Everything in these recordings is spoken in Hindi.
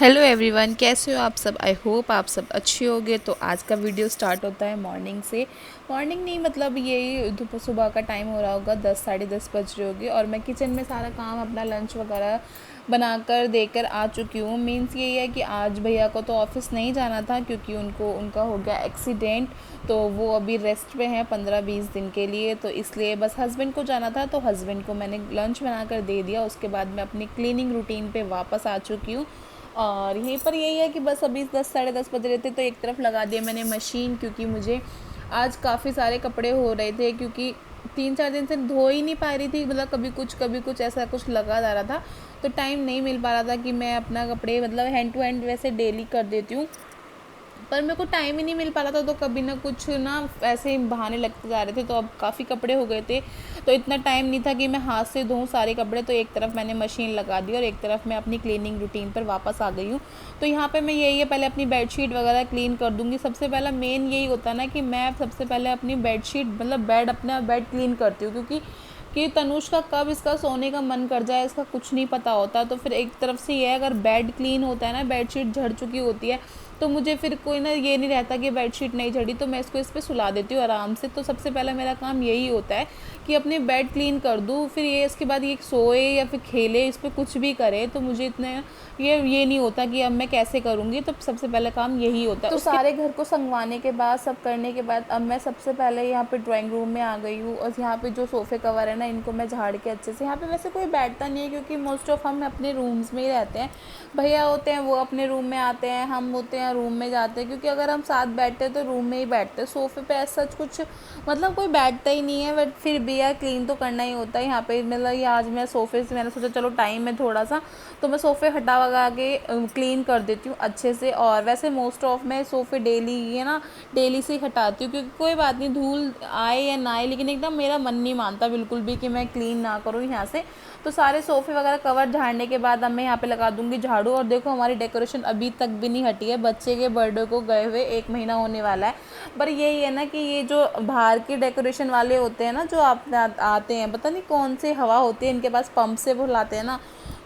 हेलो एवरीवन, कैसे हो आप सब। आई होप आप सब अच्छे होंगे। तो आज का वीडियो स्टार्ट होता है मॉर्निंग से। मॉर्निंग नहीं मतलब यही सुबह का टाइम हो रहा होगा, 10 साढ़े 10 बज रहे होंगे और मैं किचन में सारा काम अपना लंच वगैरह बनाकर देकर आ चुकी हूँ। मीन्स यही है कि आज भैया को तो ऑफिस नहीं जाना था क्योंकि उनका हो गया एक्सीडेंट। तो वो अभी रेस्ट पे हैं 15-20 दिन के लिए, तो इसलिए बस हस्बैंड को जाना था। तो हस्बैंड को मैंने लंच बनाकर दे दिया। उसके बाद मैं अपनी क्लीनिंग रूटीन पे वापस आ चुकी हूँ। और यहीं पर यही है कि बस अभी 10 साढ़े 10 बज रहे थे तो एक तरफ लगा दिया मैंने मशीन, क्योंकि मुझे आज काफ़ी सारे कपड़े हो रहे थे, क्योंकि 3-4 दिन से धो ही नहीं पा रही थी। मतलब कभी कुछ ऐसा कुछ लगा जा रहा था, तो टाइम नहीं मिल पा रहा था कि मैं अपना कपड़े मतलब हैंड टू हैंड वैसे डेली कर देती हूँ, पर मेरे को टाइम ही नहीं मिल पा रहा था। तो कभी ना कुछ ना ऐसे ही बहाने लगते जा रहे थे। तो अब काफ़ी कपड़े हो गए थे, तो इतना टाइम नहीं था कि मैं हाथ से धोऊँ सारे कपड़े। तो एक तरफ मैंने मशीन लगा दी और एक तरफ मैं अपनी क्लीनिंग रूटीन पर वापस आ गई हूँ। तो यहाँ पे मैं यही है, पहले अपनी बेडशीट वगैरह क्लीन कर दूँगी। सबसे पहला मेन यही होता है ना कि मैं सबसे पहले अपनी बेडशीट मतलब अपना बेड क्लीन करती हूँ, क्योंकि तनुष का कब इसका सोने का मन कर जाए इसका कुछ नहीं पता होता। तो फिर एक तरफ से ये है, अगर बेड क्लीन होता है ना, बेडशीट झड़ चुकी होती है, तो मुझे फिर कोई ना ये नहीं रहता कि बेडशीट नहीं झड़ी, तो मैं इसको इस पर सुला देती हूँ आराम से। तो सबसे पहले मेरा काम यही होता है कि अपने बेड क्लीन कर दूँ। फिर ये इसके बाद ये सोए या फिर खेले, इस पर कुछ भी करे, तो मुझे इतने ये नहीं होता कि अब मैं कैसे करूँगी। तो सबसे पहले काम यही होता है। तो सारे घर को संगवाने के बाद, सब करने के बाद, अब मैं सबसे पहले यहाँ पे ड्राइंग रूम में आ गई हूँ। और यहाँ पे जो सोफ़े कवर है ना, इनको मैं झाड़ के अच्छे से, यहाँ पे वैसे कोई बैठता नहीं है क्योंकि मोस्ट ऑफ हम अपने रूम्स में ही रहते हैं। भैया होते हैं वो अपने रूम में आते हैं, हम होते हैं रूम में जाते हैं, क्योंकि अगर हम साथ बैठते हैं तो रूम में ही बैठते हैं। सोफ़े पे ऐसा कुछ मतलब कोई बैठता ही नहीं है, बट फिर भी यार क्लीन तो करना ही होता है। यहाँ पे मतलब ये आज मैं सोफ़े से मैंने सोचा चलो टाइम है थोड़ा सा, तो मैं सोफ़े हटा वगा के क्लीन कर देती हूँ अच्छे से। और वैसे मोस्ट ऑफ मैं सोफ़े डेली ये ना डेली से ही हटाती हूँ, क्योंकि कोई बात नहीं धूल आए या ना आए, लेकिन एकदम मेरा मन नहीं मानता बिल्कुल भी कि मैं क्लीन ना करूँ यहाँ से। तो सारे सोफ़े वगैरह कवर झाड़ने के बाद अब मैं यहाँ पे लगा दूँगी झाड़ू। और देखो हमारी डेकोरेशन अभी तक भी नहीं हटी है, बच्चे के बर्थडे को गए हुए 1 महीना होने वाला है। पर यही है ना कि ये जो बाहर के डेकोरेशन वाले होते हैं ना, जो आप आते हैं, पता नहीं कौन से हवा होती है इनके पास, पंप से वो लाते हैं ना,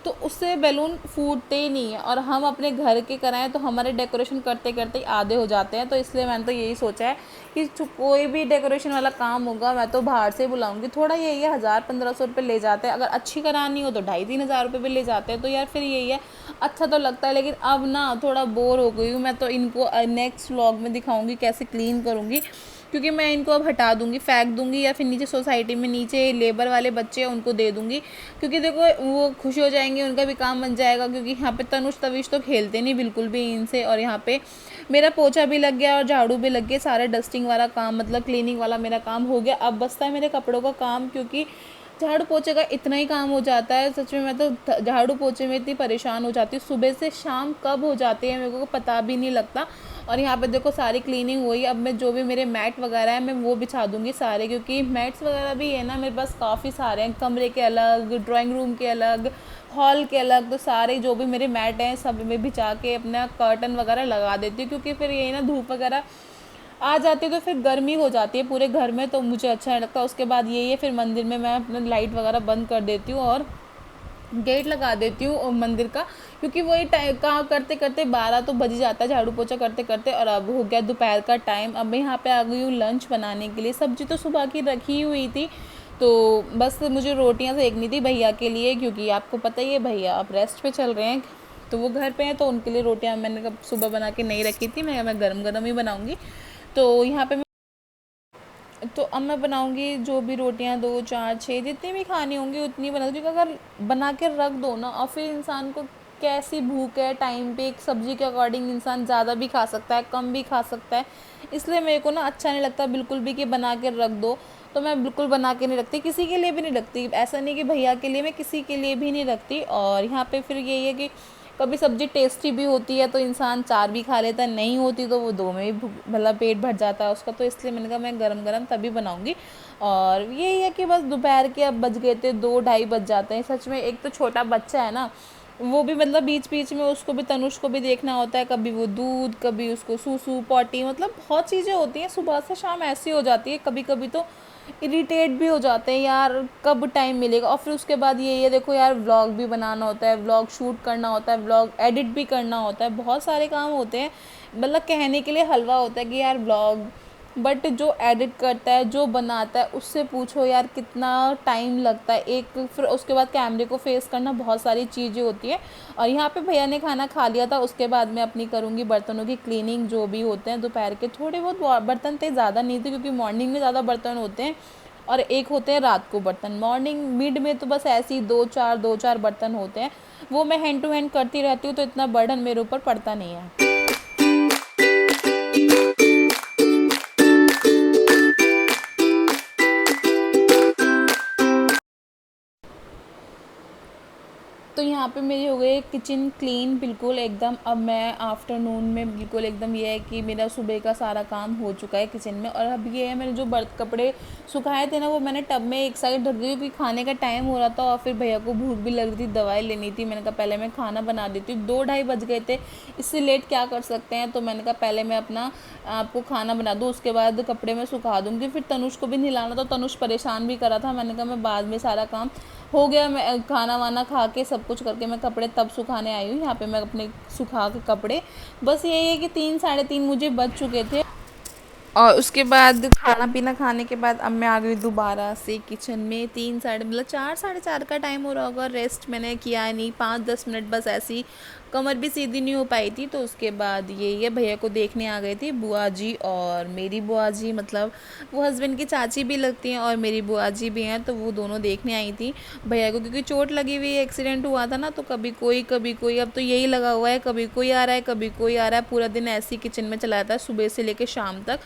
तो उससे बैलून फूटते ही नहीं है। और हम अपने घर के कराएं तो हमारे डेकोरेशन करते करते ही आधे हो जाते हैं। तो इसलिए मैंने तो यही सोचा है कि कोई भी डेकोरेशन वाला काम होगा मैं तो बाहर से बुलाऊंगी। थोड़ा यही है, 1000-1500 रुपये ले जाते हैं, अगर अच्छी करानी हो तो 2,500-3,000 रुपये भी ले जाते हैं। तो यार फिर यही है, अच्छा तो लगता है। लेकिन अब ना थोड़ा बोर हो गई हूँ मैं, तो इनको नेक्स्ट व्लॉग में दिखाऊंगी कैसे क्लीन करूँगी, क्योंकि मैं इनको अब हटा दूँगी, फेंक दूँगी, या फिर नीचे सोसाइटी में नीचे लेबर वाले बच्चे हैं उनको दे दूँगी। क्योंकि देखो वो खुश हो जाएंगे, उनका भी काम बन जाएगा। क्योंकि यहाँ पे तनुष तविश तो खेलते नहीं बिल्कुल भी इनसे। और यहाँ पे मेरा पोछा भी लग गया और झाड़ू भी लग गया, सारे डस्टिंग वाला काम मतलब क्लीनिंग वाला मेरा काम हो गया। अब बचता है मेरे कपड़ों का काम, क्योंकि झाड़ू पोछे का इतना ही काम हो जाता है। सच में मैं तो झाड़ू पोछे में इतनी परेशान हो जाती हूँ, सुबह से शाम कब हो जाती है मेरे को पता भी नहीं लगता। और यहाँ पे देखो सारी क्लीनिंग हुई। अब मैं जो भी मेरे मैट वगैरह है मैं वो बिछा दूँगी सारे, क्योंकि मैट्स वगैरह भी है ना मेरे पास काफ़ी सारे हैं, कमरे के अलग, ड्राइंग रूम के अलग, हॉल के अलग। तो सारे जो भी मेरे मैट हैं सब में बिछा के अपना कर्टन वगैरह लगा देती हूँ, क्योंकि फिर यही ना धूप वगैरह आ जाती है तो फिर गर्मी हो जाती है पूरे घर में, तो मुझे अच्छा नहीं लगता। उसके बाद यही है, फिर मंदिर में मैं अपना लाइट वगैरह बंद कर देती हूँ और गेट लगा देती हूँ मंदिर का, क्योंकि वही टाइम काम करते करते 12 तो बज ही जाता है झाड़ू पोछा करते करते। और अब हो गया दोपहर का टाइम, अब मैं यहाँ पे आ गई हूँ लंच बनाने के लिए। सब्जी तो सुबह की रखी हुई थी, तो बस मुझे रोटियाँ सेकनी थी भैया के लिए, क्योंकि आपको पता ही है भैया अब रेस्ट पे चल रहे हैं, तो वो घर पे हैं, तो उनके लिए रोटियाँ मैंने कब सुबह बना के नहीं रखी थी, मैं गरम गरम ही बनाऊँगी। तो यहाँ पे तो अब मैं बनाऊँगी जो भी रोटियाँ 2 4 6 जितनी भी खानी होंगी उतनी बनाऊँगी, क्योंकि अगर बना के रख दो ना और फिर इंसान को कैसी भूख है टाइम पे, एक सब्ज़ी के अकॉर्डिंग इंसान ज़्यादा भी खा सकता है कम भी खा सकता है। इसलिए मेरे को ना अच्छा नहीं लगता बिल्कुल भी कि बना के रख दो। तो मैं बिल्कुल बना के नहीं रखती, किसी के लिए भी नहीं रखती। ऐसा नहीं कि भैया के लिए, मैं किसी के लिए भी नहीं रखती। और यहाँ पे फिर यही है कि कभी सब्ज़ी टेस्टी भी होती है तो इंसान 4 भी खा लेता है, नहीं होती तो वो 2 में भी मतलब पेट भर जाता है उसका। तो इसलिए मैंने कहा मैं गरम गरम तभी बनाऊँगी। और यही है कि बस दोपहर के अब बज गए थे 2 ढाई बज जाते हैं। सच में एक तो छोटा बच्चा है ना, वो भी मतलब बीच बीच में उसको भी, तनुष को भी देखना होता है, कभी वो दूध, कभी उसको सूसू पॉटी, मतलब बहुत चीज़ें होती हैं, सुबह से शाम ऐसी हो जाती है कभी कभी। तो इरिटेट भी हो जाते हैं यार, कब टाइम मिलेगा। और फिर उसके बाद ये देखो यार, व्लॉग भी बनाना होता है, व्लॉग शूट करना होता है, व्लॉग एडिट भी करना होता है, बहुत सारे काम होते हैं। मतलब कहने के लिए हलवा होता है कि यार व्लॉग, बट जो एडिट करता है, जो बनाता है, उससे पूछो यार कितना टाइम लगता है एक। फिर उसके बाद कैमरे को फेस करना, बहुत सारी चीज़ें होती हैं। और यहाँ पे भैया ने खाना खा लिया था, उसके बाद मैं अपनी करूँगी बर्तनों की क्लीनिंग, जो भी होते हैं दोपहर के। थोड़े बहुत बर्तन थे, ज़्यादा नहीं थे, क्योंकि मॉर्निंग में ज़्यादा बर्तन होते हैं और एक होते हैं रात को बर्तन। मॉर्निंग मिड में तो बस ऐसे ही दो चार बर्तन होते हैं, वो मैं हैंड टू हैंड करती रहती हूँ, तो इतना बर्डन मेरे ऊपर पड़ता नहीं है। तो यहाँ पे मेरी हो गई किचन क्लीन बिल्कुल एकदम। अब मैं आफ्टरनून में बिल्कुल एकदम ये है कि मेरा सुबह का सारा काम हो चुका है किचन में। और अब ये है, मैंने जो कपड़े सुखाए थे ना, वो मैंने टब में एक साइड रख दी, क्योंकि खाने का टाइम हो रहा था और फिर भैया को भूख भी लग रही थी, दवाई लेनी थी। मैंने कहा पहले मैं खाना बना देती हूँ, 2-2:30 बज गए थे, इससे लेट क्या कर सकते हैं। तो मैंने कहा पहले मैं अपना आपको खाना बना दूँ, उसके बाद कपड़े मैं सुखा दूँगी। फिर तनुष को भी नहलाना, तो तनुष परेशान भी करा था। मैंने कहा मैं बाद में सारा काम हो गया, मैं खाना वाना खा के सब कुछ करके मैं कपड़े तब सुखाने आई हूँ। यहाँ पे मैं अपने सुखा के कपड़े, बस यही है कि 3-3:30 मुझे बज चुके थे। और उसके बाद खाना पीना खाने के बाद अब मैं आ गई दोबारा से किचन में। 4 साढ़े 4 का टाइम हो रहा होगा। रेस्ट मैंने किया नहीं, 5-10 मिनट बस ऐसी, कमर भी सीधी नहीं हो पाई थी। तो उसके बाद ये भैया को देखने आ गई थी बुआ जी, और मेरी बुआ जी मतलब वो हस्बैंड की चाची भी लगती हैं और मेरी बुआ जी भी हैं, तो वो दोनों देखने आई थी भैया को, क्योंकि चोट लगी हुई, एक्सीडेंट हुआ था ना, तो कभी कोई अब तो यही लगा हुआ है, कभी कोई आ रहा है, कभी कोई आ रहा है। पूरा दिन ऐसे ही किचन में चला जाता है, सुबह से लेकर शाम तक।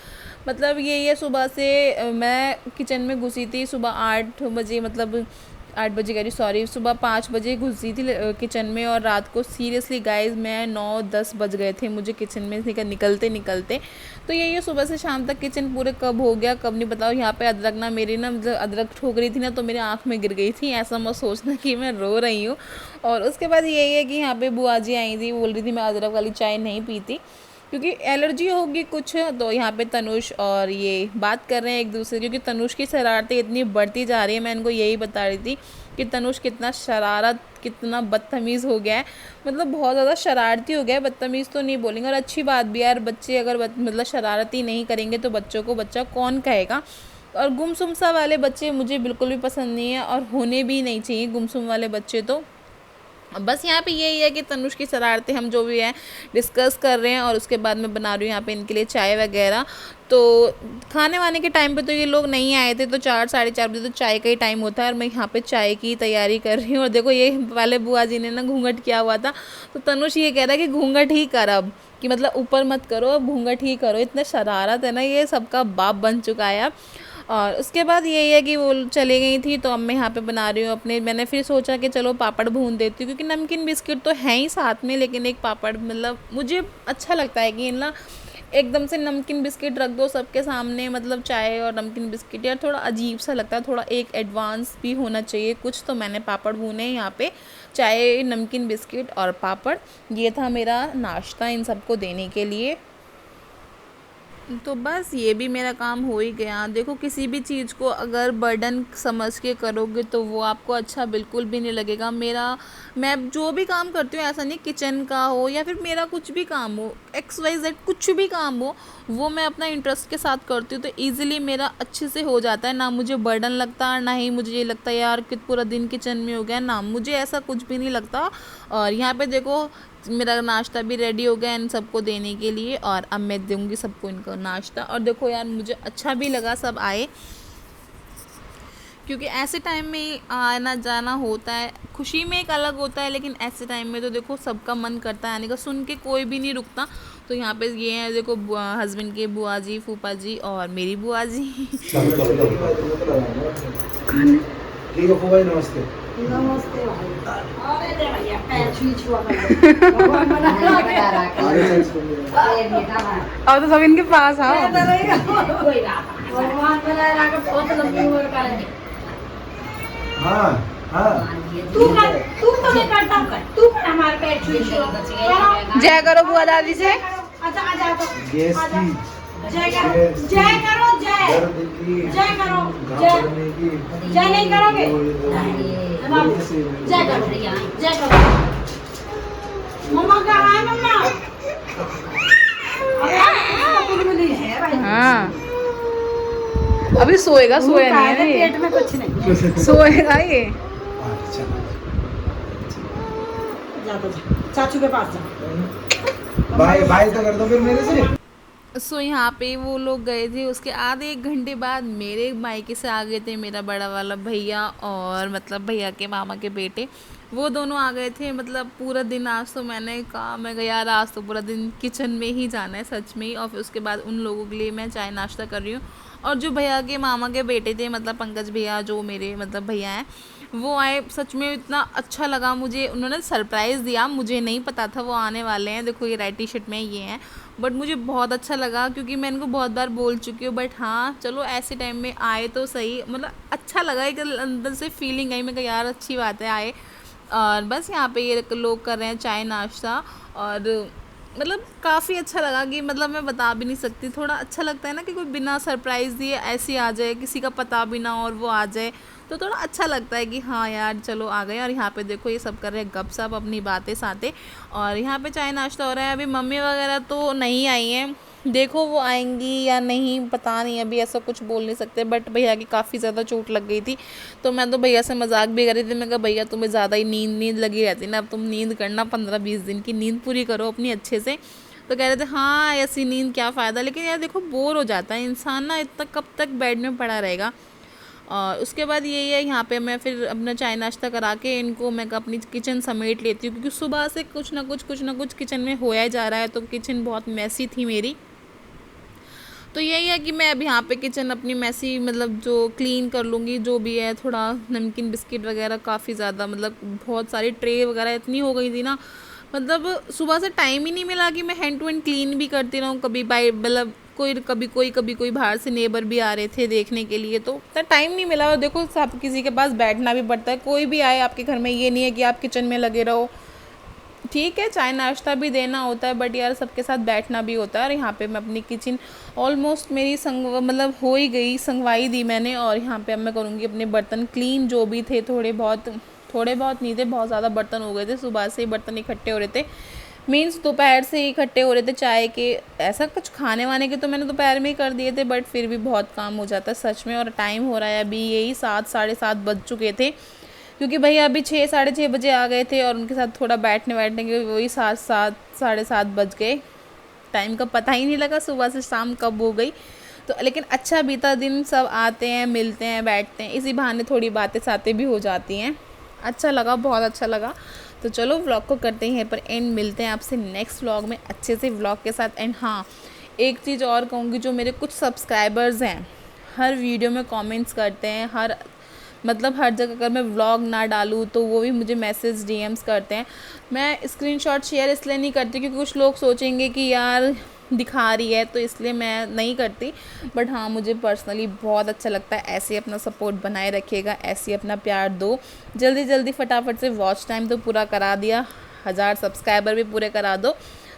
मतलब यही है, सुबह से मैं किचन में घुसी थी सुबह 8 बजे, मतलब 8 बजे कह रही, सॉरी, सुबह 5 बजे घुसी थी किचन में। और रात को सीरियसली गाइस मैं 9-10 बज गए थे मुझे किचन में निकलते निकलते। तो यही है, सुबह से शाम तक किचन पूरे कब हो गया कब नहीं बताओ। यहाँ पे अदरक ना मेरी ना, मतलब अदरक ठोक रही थी ना, तो मेरी आँख में गिर गई थी, ऐसा मत सोचना कि मैं रो रही हूँ। और उसके बाद यही है कि यहाँ पे बुआ जी आई थी, बोल रही थी मैं अदरक वाली चाय नहीं पीती क्योंकि एलर्जी होगी कुछ। तो यहाँ पे तनुष और ये बात कर रहे हैं एक दूसरे, क्योंकि तनुष की शरारतें इतनी बढ़ती जा रही है। मैं इनको यही बता रही थी कि तनुष कितना बदतमीज़ हो गया है, मतलब बहुत ज़्यादा शरारती हो गया है। बदतमीज़ तो नहीं बोलेंगे, और अच्छी बात भी यार, बच्चे अगर मतलब शरारती नहीं करेंगे तो बच्चों को बच्चा कौन कहेगा। और गुमसुम सा वाले बच्चे मुझे बिल्कुल भी पसंद नहीं है, और होने भी नहीं चाहिए गुमसुम वाले बच्चे। तो बस यहाँ पे यही है कि तनुष की शरारतें हम जो भी हैं डिस्कस कर रहे हैं, और उसके बाद मैं बना रही हूँ यहाँ पे इनके लिए चाय वगैरह। तो खाने वाने के टाइम पे तो ये लोग नहीं आए थे, तो 4-4:30 बजे तो चाय का ही टाइम होता है, और मैं यहाँ पे चाय की तैयारी कर रही हूँ। और देखो ये वाले बुआ जी ने ना घूंघट किया हुआ था, तो तनुष ये कह रहा है कि घूंघट ही कर अब, कि मतलब ऊपर मत करो, अब घूंघट ही करो। इतना शरारत है ना, ये सबका बाप बन चुका है अब। और उसके बाद यही है कि वो चली गई थी, तो अब मैं यहाँ पे बना रही हूँ अपने। मैंने फिर सोचा कि चलो पापड़ भून देती हूँ, क्योंकि नमकीन बिस्किट तो हैं ही साथ में, लेकिन एक पापड़ मतलब मुझे अच्छा लगता है कि ना एकदम से नमकीन बिस्किट रख दो सबके सामने, मतलब चाय और नमकीन बिस्किट, यार थोड़ा अजीब सा लगता है, थोड़ा एक एडवांस भी होना चाहिए कुछ। तो मैंने पापड़ भूने यहाँ पे, चाय, नमकीन बिस्किट और पापड़, ये था मेरा नाश्ता इन सबको देने के लिए। तो बस ये भी मेरा काम हो ही गया। देखो किसी भी चीज़ को अगर बर्डन समझ के करोगे तो वो आपको अच्छा बिल्कुल भी नहीं लगेगा। मैं जो भी काम करती हूँ, ऐसा नहीं किचन का हो या फिर मेरा कुछ भी काम हो, XYZ कुछ भी काम हो, वो मैं अपना इंटरेस्ट के साथ करती हूँ, तो ईज़िली मेरा अच्छे से हो जाता है। ना मुझे बर्डन लगता, ना ही मुझे ये लगता यार कि पूरा दिन किचन में हो गया, ना मुझे ऐसा कुछ भी नहीं लगता। और यहाँ पे देखो मेरा नाश्ता भी रेडी हो गया इन सबको देने के लिए, और अब मैं दूंगी सबको इनको नाश्ता। और देखो यार मुझे अच्छा भी लगा सब आए, क्योंकि ऐसे टाइम में आना जाना होता है, खुशी में एक अलग होता है, लेकिन ऐसे टाइम में तो देखो सबका मन करता है आने का, सुन के कोई भी नहीं रुकता। तो यहाँ पे ये है देखो हस्बैंड के बुआ जी, फूफा जी और मेरी बुआ जी। ठीक है फूफा जी, नमस्ते। नमस्ते भाई। अरे दे भैया पैर छुआ भगवान बना अब तो सब इनके पास आओ। कोई बात भगवान बनाए रखा, बहुत लंबी उम्र करेंगे। हाँ हाँ, तू तो नहीं करता कर, तू कर हमारे पैर छुआ। जय करो बुआ दादी से। अच्छा आ जाओ तो गैस की जय करो, जय करो, जय दर्द की, जय करो, घबराने की, जय नहीं करोगे? बाबू, जय करो, जय करो। मम्मा कहाँ है मम्मा? अरे कुछ भी नहीं है भाई। हाँ अभी सोएगा, सोया नहीं है ना ये, पेट में कुछ नहीं। सोएगा ये। अच्छा जा तो जा, चाचू के पास जा। बाय बाय तो कर दो फिर मेरे से। सो यहाँ पे वो लोग गए थे, उसके आधे एक घंटे बाद मेरे मायके से आ गए थे मेरा बड़ा वाला भैया और मतलब भैया के मामा के बेटे, वो दोनों आ गए थे। मतलब पूरा दिन आज तो मैंने कहा, मैं कहा यार आज तो पूरा दिन किचन में ही जाना है सच में ही। और फिर उसके बाद उन लोगों के लिए मैं चाय नाश्ता कर रही हूँ। और जो भैया के मामा के बेटे थे, मतलब पंकज भैया जो मेरे मतलब भैया हैं, वो आए। सच में इतना अच्छा लगा मुझे, उन्होंने सरप्राइज़ दिया, मुझे नहीं पता था वो आने वाले हैं। देखो ये रेड टी शर्ट में ये हैं, बट मुझे बहुत अच्छा लगा क्योंकि मैं इनको बहुत बार बोल चुकी हूँ। बट हाँ चलो ऐसे टाइम में आए तो सही, मतलब अच्छा लगा, एक अंदर से फीलिंग आई। मैं कहा यार अच्छी बात है आए। और बस यहाँ पे ये लोग कर रहे हैं चाय नाश्ता। और मतलब काफ़ी अच्छा लगा कि मतलब मैं बता भी नहीं सकती, थोड़ा अच्छा लगता है ना कि कोई बिना सरप्राइज़ दिए ऐसे आ जाए, किसी का पता भी ना और वो आ जाए, तो थोड़ा अच्छा लगता है कि हाँ यार चलो आ गए। और यहाँ पे देखो ये सब कर रहे हैं गपशप, अपनी बातें साथें। और यहाँ पे चाय नाश्ता हो रहा है। अभी मम्मी वगैरह तो नहीं आई हैं, देखो वो आएंगी या नहीं पता नहीं, अभी ऐसा कुछ बोल नहीं सकते। बट भैया की काफ़ी ज़्यादा चोट लग गई थी, तो मैं तो भैया से मजाक भी कर रही थी। मैं कहा भैया तुम्हें ज़्यादा ही नींद लगी रहती ना, अब तुम नींद करना, 15-20 दिन की नींद पूरी करो अपनी अच्छे से। तो कह रहे थे हाँ ऐसी नींद क्या फ़ायदा, लेकिन यार देखो बोर हो जाता है इंसान ना, इतना कब तक बेड में पड़ा रहेगा। और उसके बाद यही है, यहाँ पे मैं फिर अपना चाय नाश्ता करा के इनको मैं अपनी किचन समेट लेती हूँ, क्योंकि सुबह से कुछ ना कुछ किचन में होया जा रहा है। तो किचन बहुत मैसी थी मेरी, तो यही है कि मैं अब यहाँ पे किचन अपनी मैसी मतलब जो क्लीन कर लूँगी, जो भी है। थोड़ा नमकीन बिस्किट वगैरह काफ़ी ज़्यादा, मतलब बहुत सारी ट्रे वगैरह इतनी हो गई थी ना, मतलब सुबह से टाइम ही नहीं मिला कि मैं हैंड टू हैंड क्लीन भी करती रहूँ। कभी बाई मतलब कभी कोई बाहर से नेबर भी आ रहे थे देखने के लिए, तो इतना टाइम नहीं मिला। और देखो सब किसी के पास बैठना भी पड़ता है, कोई भी आए आपके घर में, ये नहीं है कि आप किचन में लगे रहो। ठीक है चाय नाश्ता भी देना होता है, बट यार सबके साथ बैठना भी होता है। और यहाँ पे मैं अपनी किचन ऑलमोस्ट मेरी मतलब हो ही गई, संगवाई दी मैंने। और यहाँ पे अब मैं करूँगी अपने बर्तन क्लीन, जो भी थे थोड़े बहुत नहीं थे, बहुत ज़्यादा बर्तन हो गए थे, सुबह से ही बर्तन इकट्ठे हो रहे थे, मीन्स दोपहर से ही इकट्ठे हो रहे थे चाय के। ऐसा कुछ खाने वाने के तो मैंने दोपहर में ही कर दिए थे, बट फिर भी बहुत काम हो जाता है सच में। और टाइम हो रहा है अभी यही 7 साढ़े 7 बज चुके थे, क्योंकि भैया अभी 6 साढ़े 6 बजे आ गए थे और उनके साथ थोड़ा बैठने के वही 7 साढ़े 7 बज गए। टाइम का पता ही नहीं लगा सुबह से शाम कब हो गई। तो लेकिन अच्छा बीता दिन, सब आते हैं मिलते हैं बैठते हैं, इसी बहाने थोड़ी बातें सातें भी हो जाती हैं। अच्छा लगा, बहुत अच्छा लगा। तो चलो व्लॉग को करते हैं पर एंड, मिलते हैं आपसे नेक्स्ट व्लॉग में अच्छे से व्लॉग के साथ। एंड हाँ एक चीज़ और कहूँगी, जो मेरे कुछ सब्सक्राइबर्स हैं हर वीडियो में कमेंट्स करते हैं, हर जगह अगर मैं व्लॉग ना डालूँ तो वो भी मुझे मैसेज डीएम्स करते हैं। मैं स्क्रीनशॉट शेयर इसलिए नहीं करती क्योंकि कुछ लोग सोचेंगे कि यार दिखा रही है, तो इसलिए मैं नहीं करती। बट हाँ मुझे पर्सनली बहुत अच्छा लगता है। ऐसे अपना सपोर्ट बनाए रखिएगा, ऐसे अपना प्यार दो। जल्दी फटाफट से वॉच टाइम तो पूरा करा दिया, 1000 सब्सक्राइबर भी पूरे करा दो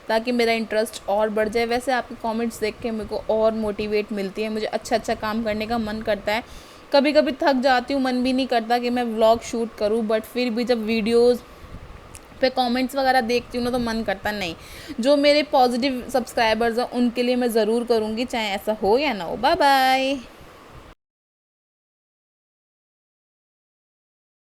ताकि मेरा इंटरेस्ट और बढ़ जाए। वैसे आपके कमेंट्स देख के मेरे को और मोटिवेट मिलती है, मुझे अच्छा काम करने का मन करता है। कभी कभी थक जाती हूँ, मन भी नहीं करता कि मैं व्लॉग शूट करूँ, बट फिर भी जब वीडियोज़ पे कमेंट्स वगैरह देखती हूँ ना तो मन करता नहीं। जो मेरे पॉजिटिव सब्सक्राइबर्स हैं उनके लिए मैं ज़रूर करूँगी, चाहे ऐसा हो या ना हो। Bye bye.